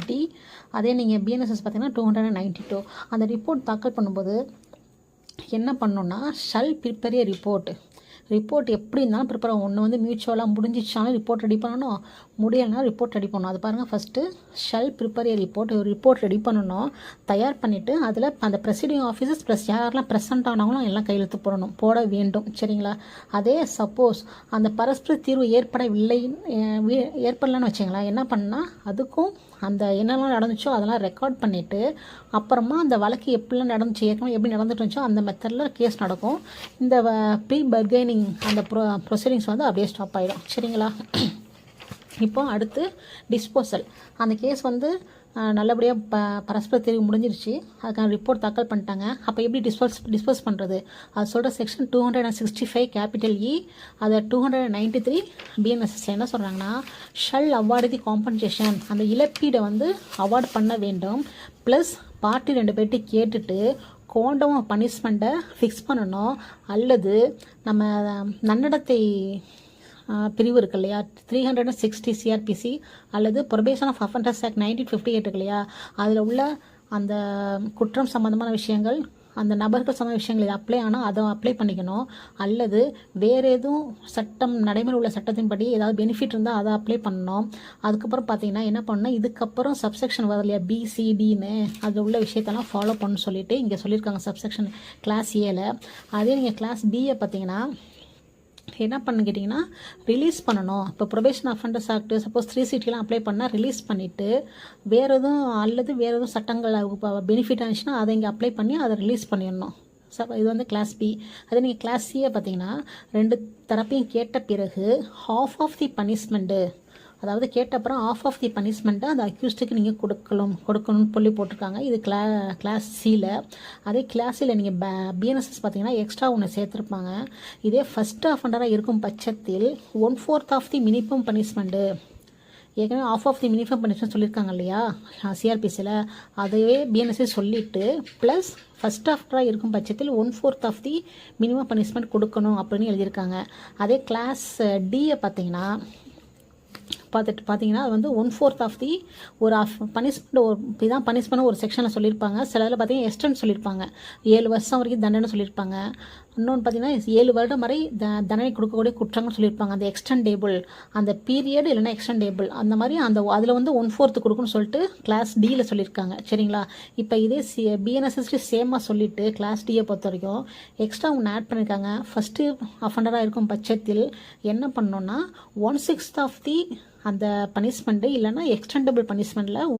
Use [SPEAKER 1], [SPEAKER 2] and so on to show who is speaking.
[SPEAKER 1] D. அதே நீங்கள் BNSS பார்த்தீங்கன்னா 292. அந்த ரிப்போர்ட் தாக்கல் பண்ணும்போது என்ன பண்ணணுன்னா ஷல் ப்ரிப்பேர் ஏ ரிப்போர்ட் எப்படி இருந்தாலும் ப்ரிப்பேர் ஆகும். ஒன்று வந்து மியூச்சுவலாக முடிஞ்சிச்சாலும் ரிப்போர்ட் ரெடி பண்ணணும், முடியலைனா ரிப்போர்ட் ரெடி பண்ணணும். அது பாருங்கள், ஃபஸ்ட்டு ஷல் ப்ரிப்பேர் ஏ ரிப்போர்ட் ரெடி பண்ணணும். தயார் பண்ணிவிட்டு அதில் அந்த ப்ரெசிடிங் ஆஃபீஸர்ஸ் ப்ளஸ் யாரெல்லாம் ப்ரெசென்ட் ஆனாங்களும் எல்லாம் கையெழுத்து போட வேண்டும். சரிங்களா? அதே சப்போஸ் அந்த பரஸ்பர தீர்வு ஏற்படலன்னு வச்சிங்களேன், என்ன பண்ணால் அதுக்கும் அந்த என்னெல்லாம் நடந்துச்சோ அதெல்லாம் ரெக்கார்ட் பண்ணிவிட்டு அப்புறமா அந்த வழக்கு எப்படிலாம் நடந்துச்சு, ஏற்கனவே எப்படி நடந்துட்டு இருந்துச்சோ அந்த மெத்தடில் கேஸ் நடக்கும். இந்த ப்ரீ பர்கெனிங் அந்த ப்ரொசீடிங்ஸ் வந்து அப்படியே ஸ்டாப் ஆகிடும். சரிங்களா? இப்போ அடுத்து டிஸ்போசல். அந்த கேஸ் வந்து நல்லபடியாக பரஸ்பர தீர்வு முடிஞ்சிருச்சு, அதுக்கான ரிப்போர்ட் தாக்கல் பண்ணிட்டாங்க. அப்போ எப்படி டிஸ்போஸ் பண்ணுறது அது சொல்கிற செக்ஷன் 265 கேபிட்டல் இ, அதை 293 பிஎன்எஸ்எஸ் என்ன சொல்கிறாங்கன்னா, ஷல் அவார்டு தி காம்பன்சேஷன், அந்த இழப்பீடை வந்து அவார்டு பண்ண வேண்டும். ப்ளஸ் பார்ட்டி 2 பேர்ட்டு கேட்டுட்டு குவாண்டம் ஆஃப் பனிஷ்மெண்ட்டை ஃபிக்ஸ் பண்ணணும். அல்லது நம்ம நன்னடத்தை பிரிவு இருக்கு இல்லையா, 360 சிஆர்பிசி அல்லது ப்ரொபேஷன் ஆஃப் அஃபெண்டர்ஸ் ஆக்ட் 1958 இருக்கு இல்லையா, அதில் உள்ள அந்த குற்றம் சம்மந்தமான விஷயங்கள், அந்த நபர்கள் சம்மந்த விஷயங்கள் இது அப்ளை ஆனால் அதை அப்ளை பண்ணிக்கணும். அல்லது வேறு எதுவும் சட்டம் நடைமுறை உள்ள சட்டத்தின்படி ஏதாவது பெனிஃபிட் இருந்தால் அதை அப்ளை பண்ணணும். அதுக்கப்புறம் பார்த்தீங்கன்னா என்ன பண்ணணும், இதுக்கப்புறம் சப்செக்ஷன் வரும் இல்லையா, பிசிடின்னு அதில் உள்ள விஷயத்தெல்லாம் ஃபாலோ பண்ணணும்னு சொல்லிட்டு இங்கே சொல்லியிருக்காங்க சப்செக்ஷன் கிளாஸ் ஏல. அதே நீங்கள் கிளாஸ் பியை பார்த்தீங்கன்னா என்ன பண்ணு கேட்டிங்கன்னா ரிலீஸ் பண்ணணும். இப்போ probation offenders act suppose 360 apply பண்ணால் ரிலீஸ் பண்ணிவிட்டு வேறு எதுவும் சட்டங்கள் பெனிஃபிட் ஆனிச்சுன்னா அதை இங்கே அப்ளை பண்ணி அதை ரிலீஸ் பண்ணிடணும். இது வந்து கிளாஸ் பி. அதே நீங்கள் கிளாஸ் சியை பார்த்தீங்கன்னா 2 தரப்பையும் கேட்ட பிறகு ஹாஃப் ஆஃப் தி பனிஷ்மெண்ட்டு, அதாவது கேட்ட அப்புறம் ஆஃப் ஆஃப் தி பனிஷ்மெண்ட்டை அந்த அக்யூஸ்டுக்கு நீங்கள் கொடுக்கணும்னு சொல்லி போட்டிருக்காங்க. இது கிளாஸ் சியில். அதே கிளாஸ் சியில் நீங்கள் பிஎன்எஸ்எஸ் பார்த்தீங்கன்னா எக்ஸ்ட்ரா ஒன்று சேர்த்துருப்பாங்க. இதே ஃபஸ்ட் அஃபெண்டராக இருக்கும் பட்சத்தில் 1/4 ஆஃப் தி மினிமம் பனிஷ்மெண்ட்டு, ஏற்கனவே of of the minimum punishment சொல்லியிருக்காங்க இல்லையா சிஆர்பிசியில், அதையே பிஎன்எஸ்எஸ் சொல்லிவிட்டு ப்ளஸ் ஃபஸ்ட் ஆஃப்டராக இருக்கும் பட்சத்தில் 1/4 ஆஃப் தி மினிமம் பனிஷ்மெண்ட் கொடுக்கணும் அப்படின்னு எழுதியிருக்காங்க. அதே கிளாஸ் டியை பார்த்தீங்கன்னா அது வந்து 1/4 ஆஃப் தி ஒரு பனிஷ்மெண்ட் இதான் பனிஷ்மெண்ட் ஒரு செக்ஷனில் சொல்லியிருப்பாங்க. சில இதில் பார்த்தீங்கன்னா எக்ஸ்டெண்ட் சொல்லியிருப்பாங்க, 7 வருஷம் வரைக்கும் தண்டனை சொல்லியிருப்பாங்க. இன்னொன்று பார்த்தீங்கன்னா 7 வருடம் வரை தண்டனை கொடுக்கக்கூடிய குற்றங்கள் சொல்லியிருப்பாங்க. அந்த எக்ஸ்டெண்டேபிள் அந்த பீரியட் இல்லைன்னா எக்ஸ்டெண்டேபிள் அந்த மாதிரி அதில் வந்து 1/4 கொடுக்குன்னு சொல்லிட்டு கிளாஸ் டியில் சொல்லியிருக்காங்க. சரிங்களா? இப்போ இதே பிஎன்எஸ்எஸ்டி சேமாக சொல்லிவிட்டு கிளாஸ் டியை பொறுத்த வரைக்கும் எக்ஸ்ட்ரா ஒன்று ஆட் பண்ணியிருக்காங்க. ஃபஸ்ட்டு அஃபெண்டராக இருக்கும் பட்சத்தில் என்ன பண்ணணுன்னா 1/6 ஆஃப் தி அந்த பனிஷ்மெண்ட்டு இல்லைன்னா எக்ஸ்டெண்டபிள் பனிஷ்மெண்ட்டில்